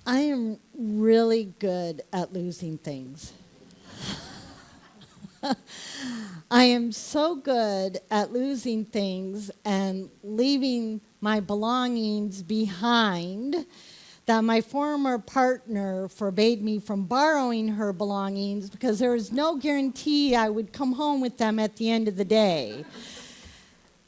I am really good at losing things. I am so good at losing things and leaving my belongings behind that my former partner forbade me from borrowing her belongings because there was no guarantee I would come home with them at the end of the day.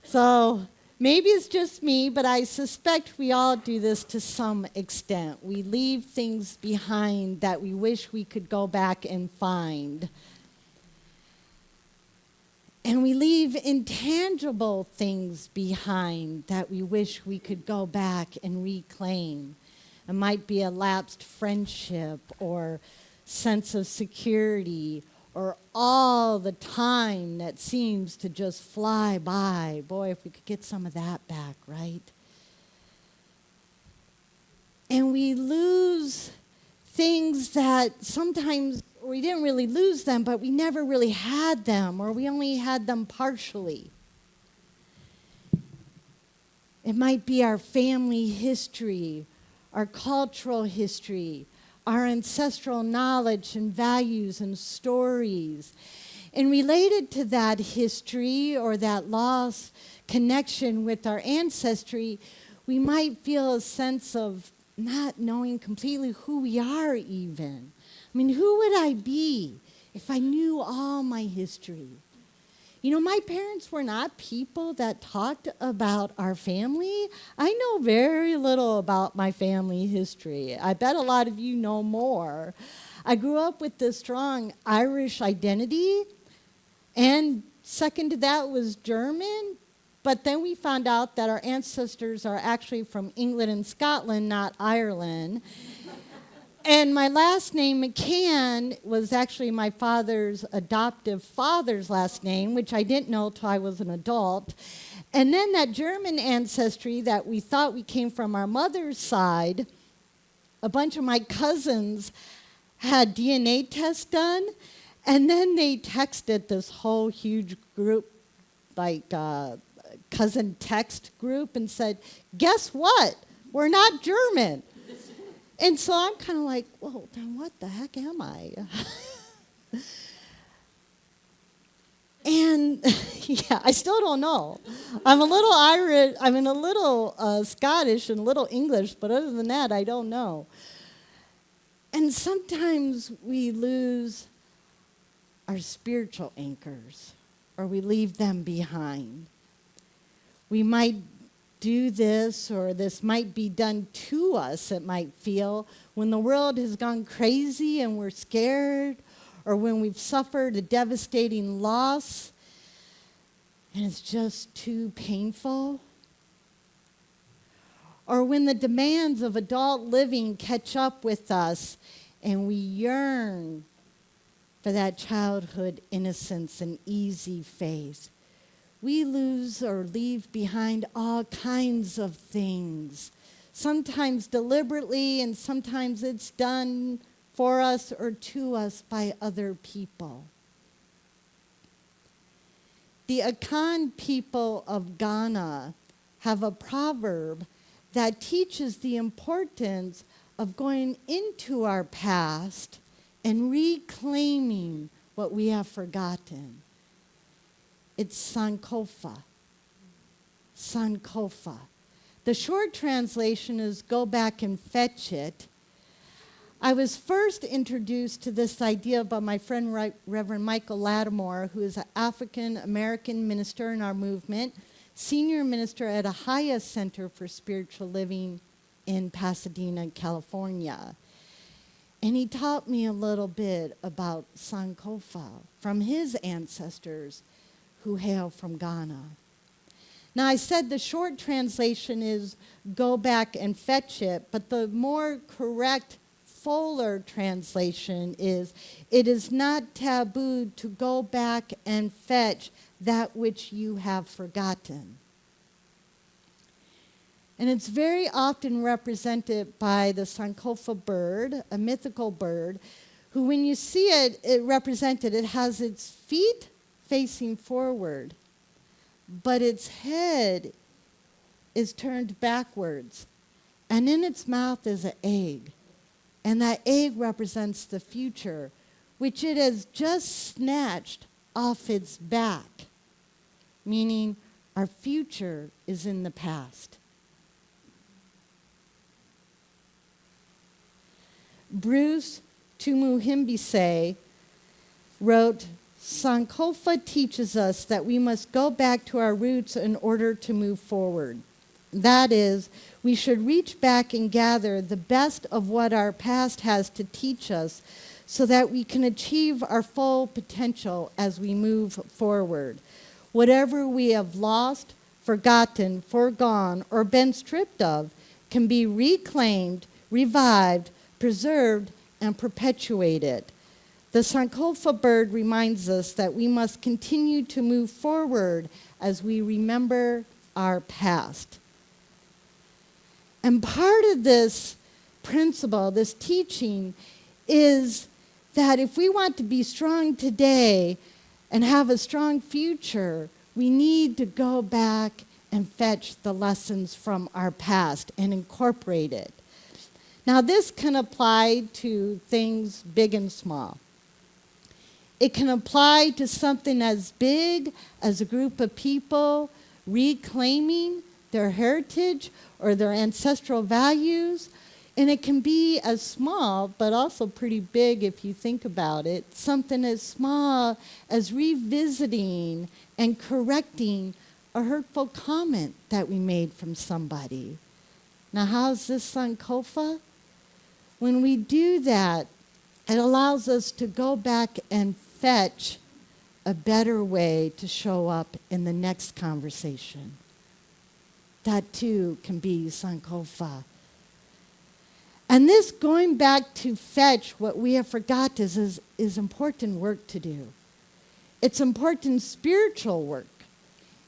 So maybe it's just me, but I suspect we all do this to some extent. We leave things behind that we wish we could go back and find. And we leave intangible things behind that we wish we could go back and reclaim. It might be a lapsed friendship or sense of security or all the time that seems to just fly by. Boy, if we could get some of that back, right? And we lose things that sometimes we didn't really lose them, but we never really had them, or we only had them partially. It might be our family history, our cultural history, our ancestral knowledge and values and stories. And related to that history or that lost connection with our ancestry, we might feel a sense of not knowing completely who we are even. I mean, who would I be if I knew all my history? You know, my parents were not people that talked about our family. I know very little about my family history. I bet a lot of you know more. I grew up with this strong Irish identity, and second to that was German. But then we found out that our ancestors are actually from England and Scotland, not Ireland. And my last name, McCann, was actually my father's adoptive father's last name, which I didn't know till I was an adult. And then that German ancestry that we thought we came from our mother's side, a bunch of my cousins had DNA tests done, and then they texted this whole huge group, like cousin text group, and said, guess what? We're not German. And so I'm kind of like, well, then what the heck am I? And yeah, I still don't know. I'm a little Irish, I'm in a little Scottish and a little English, but other than that, I don't know. And sometimes we lose our spiritual anchors, or we leave them behind. We might do this, or this might be done to us, it might feel, when the world has gone crazy and we're scared, or when we've suffered a devastating loss and it's just too painful, or when the demands of adult living catch up with us and we yearn for that childhood innocence and easy faith. We lose or leave behind all kinds of things, sometimes deliberately, and sometimes it's done for us or to us by other people. The Akan people of Ghana have a proverb that teaches the importance of going into our past and reclaiming what we have forgotten. It's Sankofa. Sankofa. The short translation is go back and fetch it. I was first introduced to this idea by my friend Reverend Michael Lattimore, who is an African-American minister in our movement, senior minister at Ahaya Center for Spiritual Living in Pasadena, California. And he taught me a little bit about Sankofa from his ancestors who hail from Ghana. Now, I said the short translation is go back and fetch it, but the more correct, fuller translation is it is not taboo to go back and fetch that which you have forgotten. And it's very often represented by the Sankofa bird, a mythical bird, who when you see it, it has its feet facing forward, but its head is turned backwards, and in its mouth is an egg. And that egg represents the future, which it has just snatched off its back, meaning our future is in the past. Bruce Tumuhimbise wrote, Sankofa teaches us that we must go back to our roots in order to move forward. That is, we should reach back and gather the best of what our past has to teach us so that we can achieve our full potential as we move forward. Whatever we have lost, forgotten, foregone, or been stripped of can be reclaimed, revived, preserved, and perpetuated. The Sankofa bird reminds us that we must continue to move forward as we remember our past. And part of this principle, this teaching, is that if we want to be strong today and have a strong future, we need to go back and fetch the lessons from our past and incorporate it. Now, this can apply to things big and small. It can apply to something as big as a group of people reclaiming their heritage or their ancestral values. And it can be as small, but also pretty big if you think about it. Something as small as revisiting and correcting a hurtful comment that we made from somebody. Now, how's this Sankofa? When we do that, it allows us to go back and fetch a better way to show up in the next conversation. That too can be Sankofa. And this going back to fetch what we have forgot is important work to do. It's important spiritual work,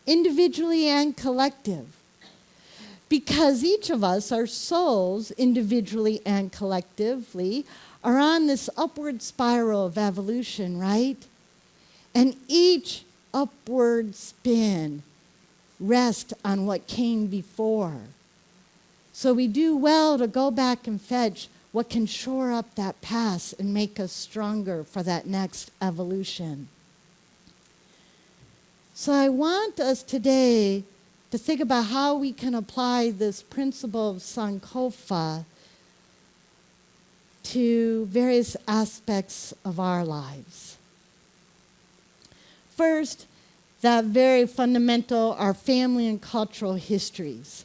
individually and collective. Because each of us, our souls, individually and collectively, are on this upward spiral of evolution, right? And each upward spin rests on what came before. So we do well to go back and fetch what can shore up that past and make us stronger for that next evolution. So I want us today to think about how we can apply this principle of Sankofa to various aspects of our lives. First, that very fundamental, our family and cultural histories.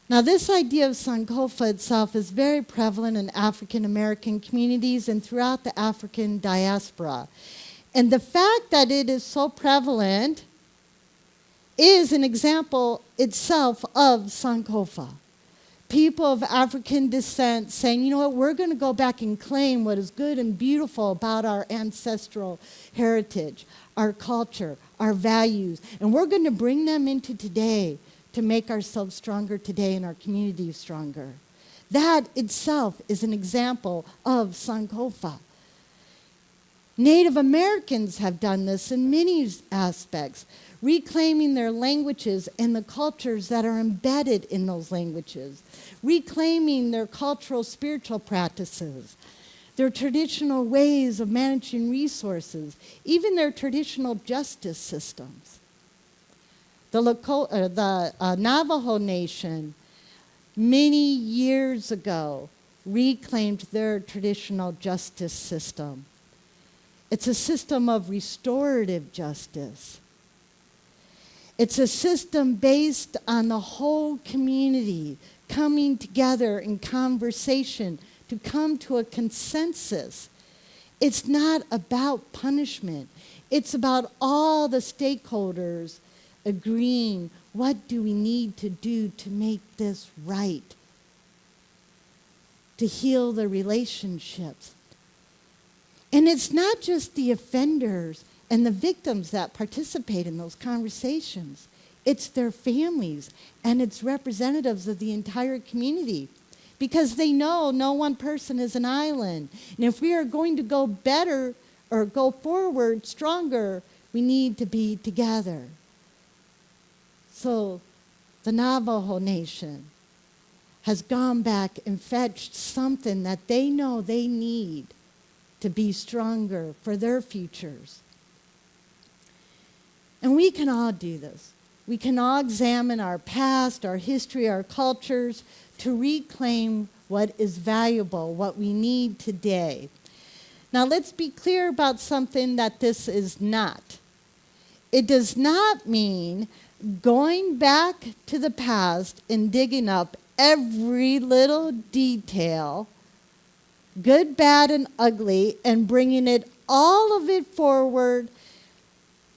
Now, this idea of Sankofa itself is very prevalent in African American communities and throughout the African diaspora. And the fact that it is so prevalent is an example itself of Sankofa. People of African descent saying, you know what, we're going to go back and claim what is good and beautiful about our ancestral heritage, our culture, our values, and we're going to bring them into today to make ourselves stronger today and our communities stronger. That itself is an example of Sankofa. Native Americans have done this in many aspects, reclaiming their languages and the cultures that are embedded in those languages, reclaiming their cultural spiritual practices, their traditional ways of managing resources, even their traditional justice systems. The Navajo Nation, many years ago, reclaimed their traditional justice system. It's a system of restorative justice. It's a system based on the whole community coming together in conversation to come to a consensus. It's not about punishment. It's about all the stakeholders agreeing, what do we need to do to make this right? To heal the relationships. And it's not just the offenders and the victims that participate in those conversations. It's their families and it's representatives of the entire community, because they know no one person is an island. And if we are going to go better or go forward stronger, we need to be together. So the Navajo Nation has gone back and fetched something that they know they need to be stronger for their futures. And we can all do this. We can all examine our past, our history, our cultures to reclaim what is valuable, what we need today. Now let's be clear about something that this is not. It does not mean going back to the past and digging up every little detail, good, bad, and ugly, and bringing all of it forward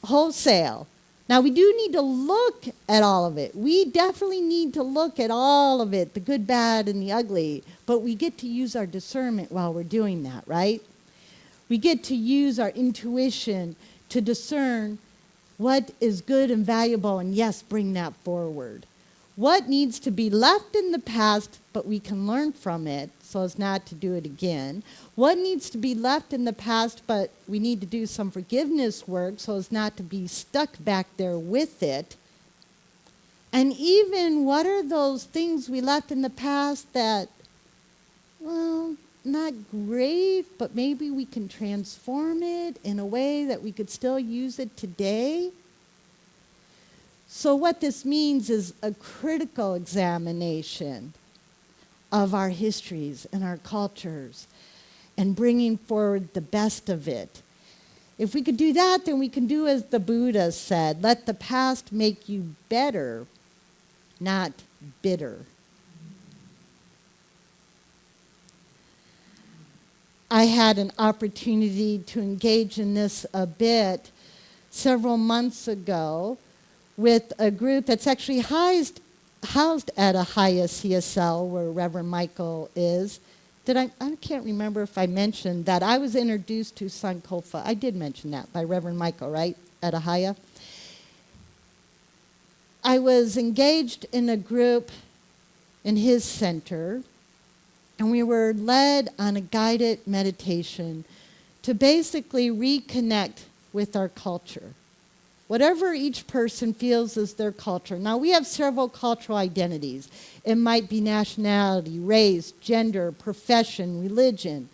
wholesale. Now, we do need to look at all of it. We definitely need to look at all of it, the good, bad, and the ugly. But we get to use our discernment while we're doing that, right? We get to use our intuition to discern what is good and valuable, and yes, bring that forward. What needs to be left in the past, but we can learn from it so as not to do it again. What needs to be left in the past, but we need to do some forgiveness work so as not to be stuck back there with it. And even what are those things we left in the past that, well, not great, but maybe we can transform it in a way that we could still use it today? So what this means is a critical examination of our histories and our cultures and bringing forward the best of it. If we could do that, then we can do as the Buddha said, let the past make you better, not bitter. I had an opportunity to engage in this a bit several months ago with a group that's actually housed at Ahaya CSL, where Reverend Michael is. I can't remember if I mentioned that I was introduced to Sankofa. I did mention that by Reverend Michael, right, at Ahaya. I was engaged in a group in his center, and we were led on a guided meditation to basically reconnect with our culture. Whatever each person feels is their culture. Now, we have several cultural identities. It might be nationality, race, gender, profession, religion.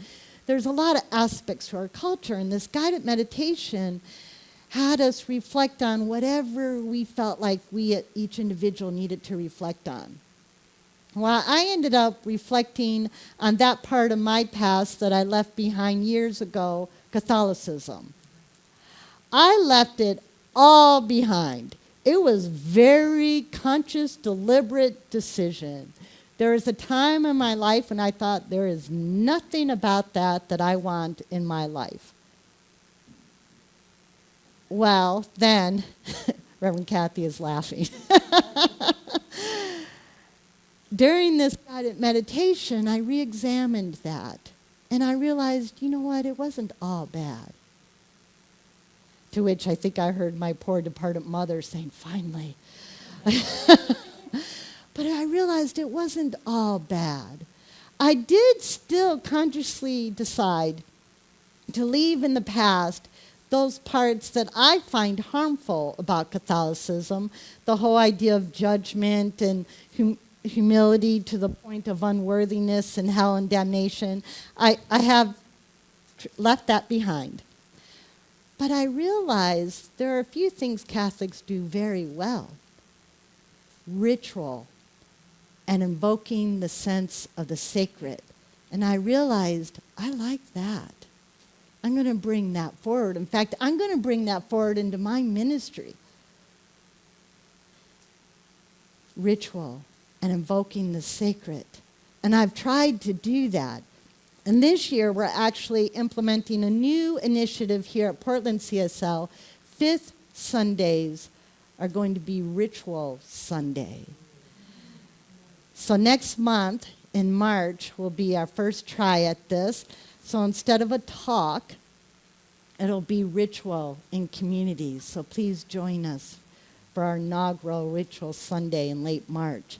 There's a lot of aspects to our culture, and this guided meditation had us reflect on whatever we felt like each individual needed to reflect on. Well, I ended up reflecting on that part of my past that I left behind years ago, Catholicism. I left it all behind. It was very conscious, deliberate decision. There was a time in my life when I thought there is nothing about that I want in my life. Well, then, Reverend Kathy is laughing. During this guided meditation, I re-examined that. And I realized, you know what, it wasn't all bad. To which I think I heard my poor departed mother saying, finally. But I realized it wasn't all bad. I did still consciously decide to leave in the past those parts that I find harmful about Catholicism, the whole idea of judgment and humility to the point of unworthiness and hell and damnation. I have left that behind. But I realized there are a few things Catholics do very well. Ritual and invoking the sense of the sacred. And I realized I like that. I'm going to bring that forward. In fact, I'm going to bring that forward into my ministry. Ritual and invoking the sacred. And I've tried to do that. And this year, we're actually implementing a new initiative here at Portland CSL. 5th Sundays are going to be Ritual Sunday. So next month, in March, will be our first try at this. So instead of a talk, it'll be ritual in communities. So please join us for our inaugural Ritual Sunday in late March.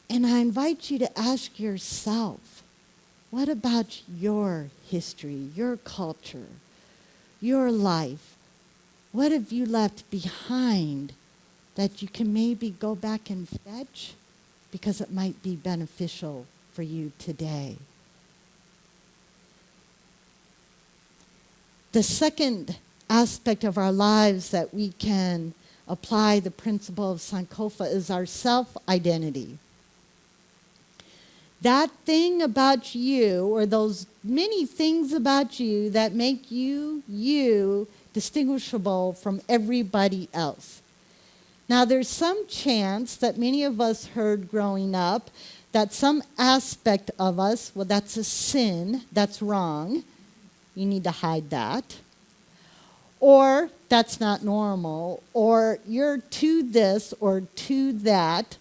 And I invite you to ask yourself, what about your history, your culture, your life? What have you left behind that you can maybe go back and fetch because it might be beneficial for you today. The second aspect of our lives that we can apply the principle of Sankofa is our self-identity. That thing about you, or those many things about you that make you, you, distinguishable from everybody else. Now, there's some chance that many of us heard growing up that some aspect of us, well, that's a sin, that's wrong, you need to hide that. Or that's not normal, or you're to this or to that.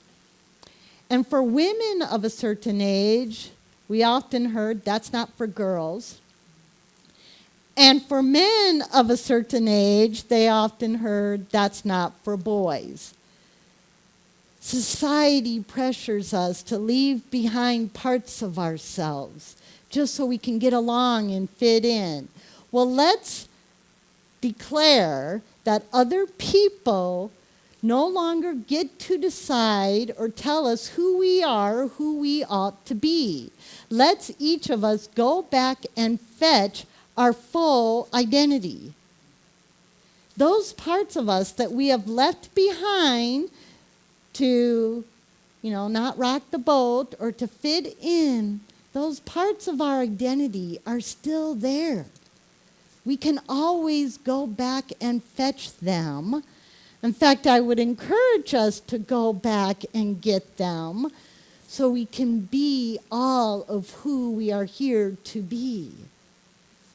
And for women of a certain age, we often heard that's not for girls. And for men of a certain age, they often heard that's not for boys. Society pressures us to leave behind parts of ourselves just so we can get along and fit in. Well, let's declare that other people no longer get to decide or tell us who we are or who we ought to be. Let's each of us go back and fetch our full identity. Those parts of us that we have left behind to, not rock the boat or to fit in, those parts of our identity are still there. We can always go back and fetch them. In fact, I would encourage us to go back and get them so we can be all of who we are here to be.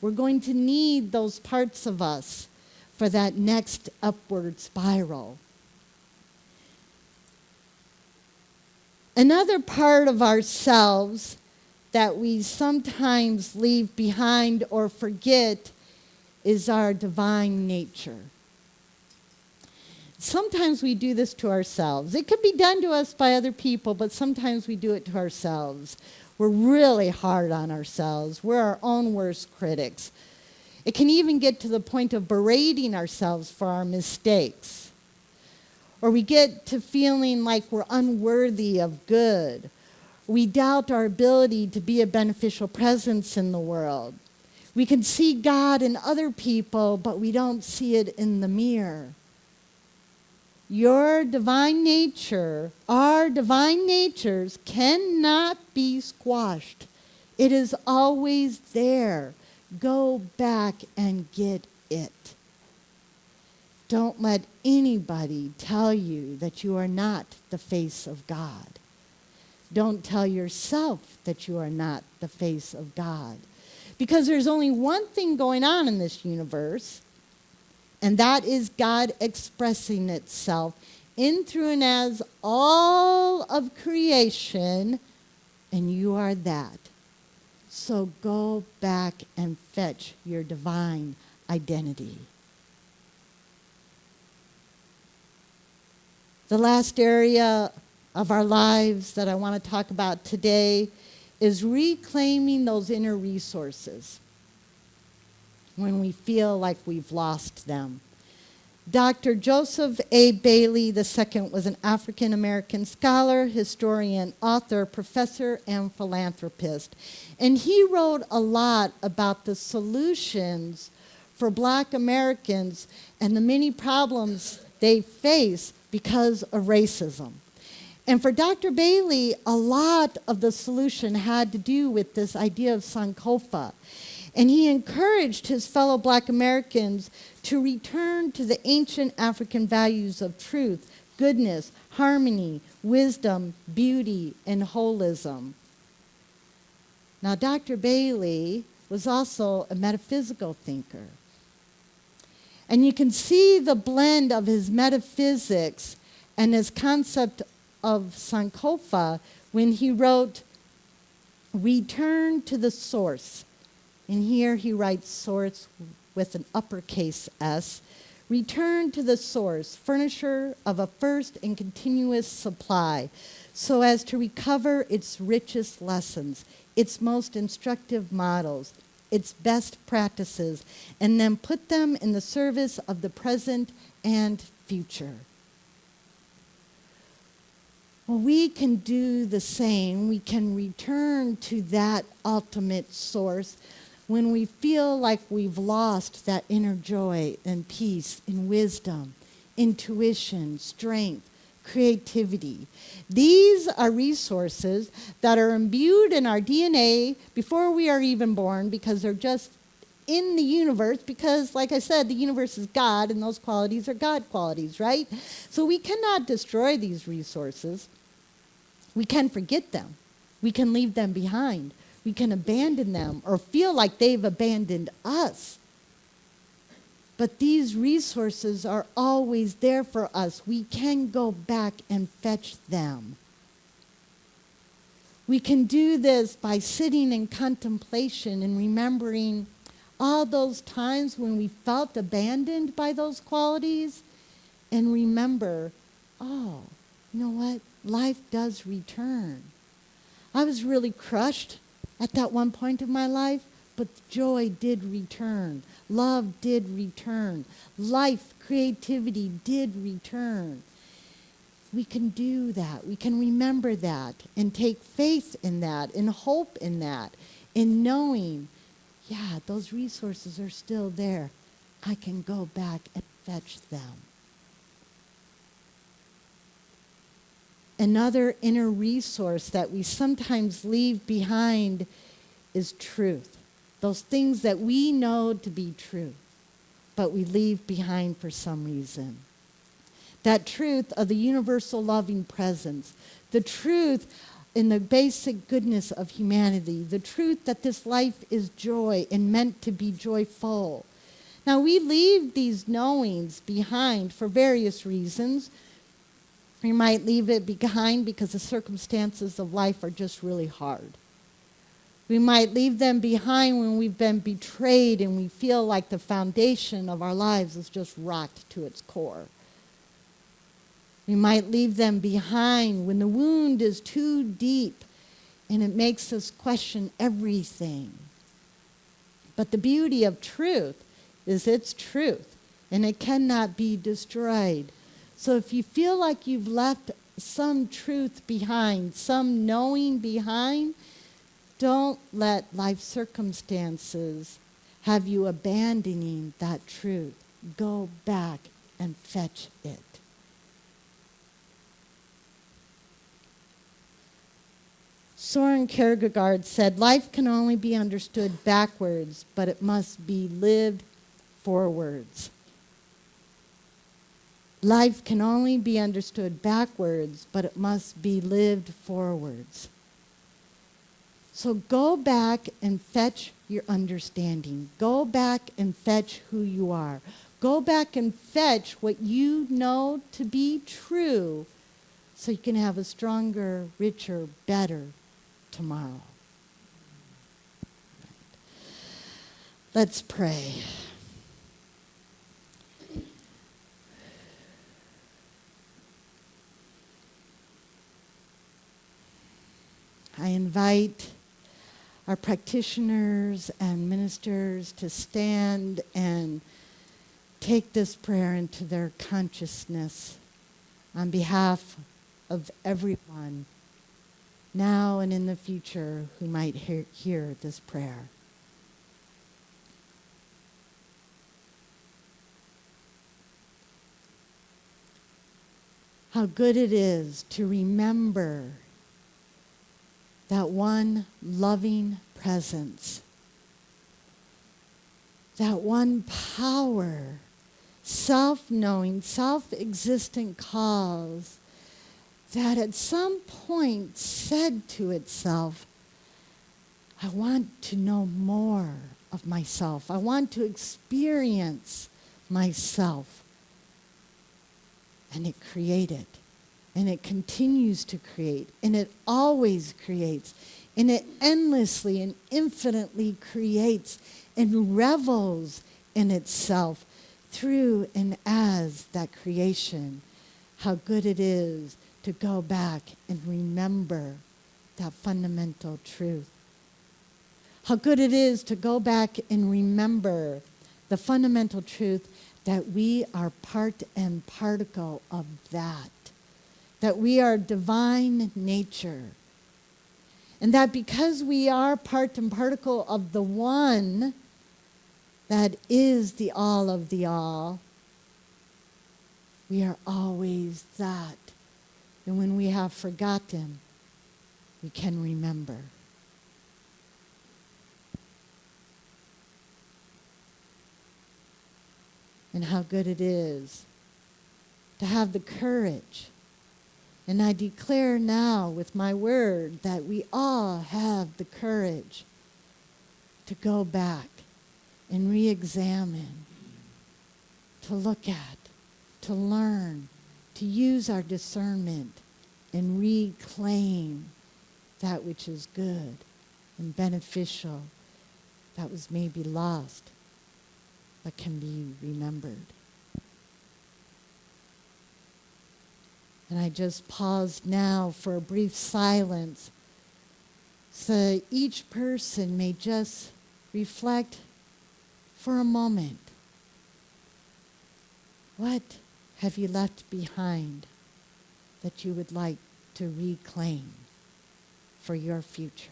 We're going to need those parts of us for that next upward spiral. Another part of ourselves that we sometimes leave behind or forget is our divine nature. Sometimes we do this to ourselves. It could be done to us by other people, but sometimes we do it to ourselves. We're really hard on ourselves. We're our own worst critics. It can even get to the point of berating ourselves for our mistakes. Or we get to feeling like we're unworthy of good. We doubt our ability to be a beneficial presence in the world. We can see God in other people, but we don't see it in the mirror. Your divine nature, our divine natures cannot be squashed. It is always there. Go back and get it. Don't let anybody tell you that you are not the face of God. Don't tell yourself that you are not the face of God. Because there's only one thing going on in this universe, and that is God expressing itself in, through, and as all of creation, and you are that. So go back and fetch your divine identity. The last area of our lives that I want to talk about today is reclaiming those inner resources when we feel like we've lost them. Dr. Joseph A. Bailey II was an African-American scholar, historian, author, professor, and philanthropist. And he wrote a lot about the solutions for Black Americans and the many problems they face because of racism. And for Dr. Bailey, a lot of the solution had to do with this idea of Sankofa. And he encouraged his fellow Black Americans to return to the ancient African values of truth, goodness, harmony, wisdom, beauty, and holism. Now, Dr. Bailey was also a metaphysical thinker. And you can see the blend of his metaphysics and his concept of Sankofa when he wrote, "Return to the source." And here he writes source with an uppercase S. "Return to the source, furnisher of a first and continuous supply, so as to recover its richest lessons, its most instructive models, its best practices, and then put them in the service of the present and future." Well, we can do the same. We can return to that ultimate source when we feel like we've lost that inner joy and peace and wisdom, intuition, strength, creativity. These are resources that are imbued in our DNA before we are even born because they're just in the universe because, like I said, the universe is God and those qualities are God qualities, right? So we cannot destroy these resources. We can forget them. We can leave them behind. We can abandon them or feel like they've abandoned us. But these resources are always there for us. We can go back and fetch them. We can do this by sitting in contemplation and remembering all those times when we felt abandoned by those qualities, and remember, oh, you know what? Life does return. I was really crushed at that one point of my life, but joy did return. Love did return. Life, creativity did return. We can do that. We can remember that and take faith in that and hope in that, in knowing, yeah, those resources are still there. I can go back and fetch them. Another inner resource that we sometimes leave behind is truth. Those things that we know to be true, but we leave behind for some reason. That truth of the universal loving presence, the truth in the basic goodness of humanity, the truth that this life is joy and meant to be joyful. Now, we leave these knowings behind for various reasons. We might leave it behind because the circumstances of life are just really hard. We might leave them behind when we've been betrayed and we feel like the foundation of our lives is just rocked to its core. We might leave them behind when the wound is too deep and it makes us question everything. But the beauty of truth is it's truth, and it cannot be destroyed. So if you feel like you've left some truth behind, some knowing behind, don't let life circumstances have you abandoning that truth. Go back and fetch it. Soren Kierkegaard said, life can only be understood backwards, but it must be lived forwards. Life can only be understood backwards, but it must be lived forwards. So go back and fetch your understanding. Go back and fetch who you are. Go back and fetch what you know to be true so you can have a stronger, richer, better tomorrow. Let's pray. I invite our practitioners and ministers to stand and take this prayer into their consciousness on behalf of everyone now and in the future who might hear this prayer. How good it is to remember that one loving presence, that one power, self-knowing, self-existent cause that at some point said to itself, I want to know more of myself. I want to experience myself. And it created. And it continues to create. And it always creates. And it endlessly and infinitely creates and revels in itself through and as that creation. How good it is to go back and remember that fundamental truth. How good it is to go back and remember the fundamental truth that we are part and particle of that that we are divine nature, and that because we are part and particle of the one that is the all of the all, we are always that. And when we have forgotten, we can remember. And how good it is to have the courage. And I declare now with my word that we all have the courage to go back and re-examine, to look at, to learn, to use our discernment and reclaim that which is good and beneficial, that was maybe lost, but can be remembered. And I just pause now for a brief silence so each person may just reflect for a moment. What have you left behind that you would like to reclaim for your future?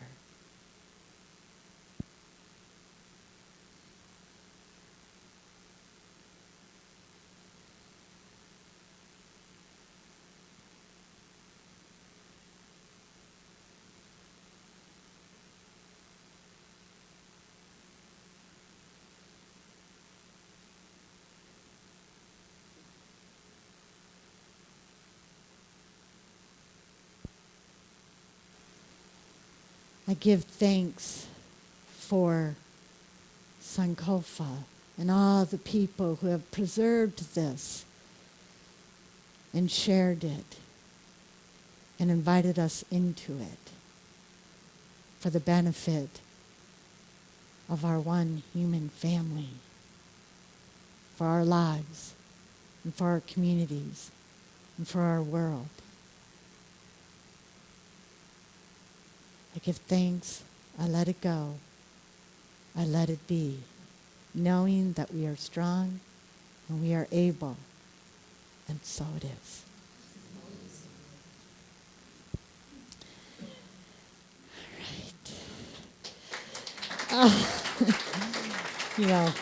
I give thanks for Sankofa and all the people who have preserved this and shared it and invited us into it for the benefit of our one human family, for our lives, and for our communities, and for our world. I give thanks, I let it go, I let it be, knowing that we are strong and we are able, and so it is. All right. You know,